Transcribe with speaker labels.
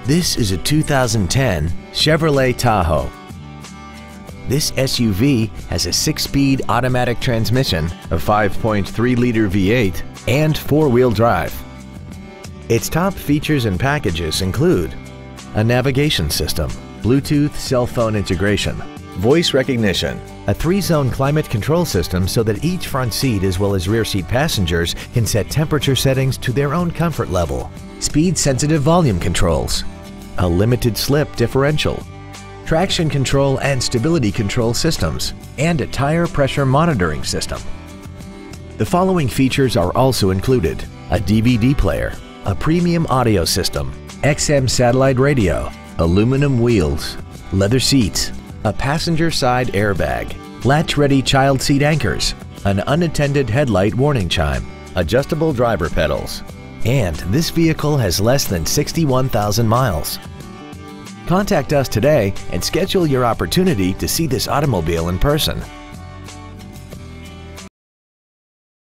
Speaker 1: This is a 2010 Chevrolet Tahoe. This SUV has a 6-speed automatic transmission, a 5.3-liter V8, and 4-wheel drive. Its top features and packages include a navigation system, Bluetooth cell phone integration, voice recognition, a 3-zone climate control system so that each front seat as well as rear seat passengers can set temperature settings to their own comfort level, speed-sensitive volume controls, a limited slip differential, traction control and stability control systems, and a tire pressure monitoring system. The following features are also included: a DVD player, a premium audio system, XM satellite radio, aluminum wheels, leather seats, a passenger side airbag, latch-ready child seat anchors, an unattended headlight warning chime, adjustable driver pedals, and this vehicle has less than 61,000 miles. Contact us today and schedule your opportunity to see this automobile in person.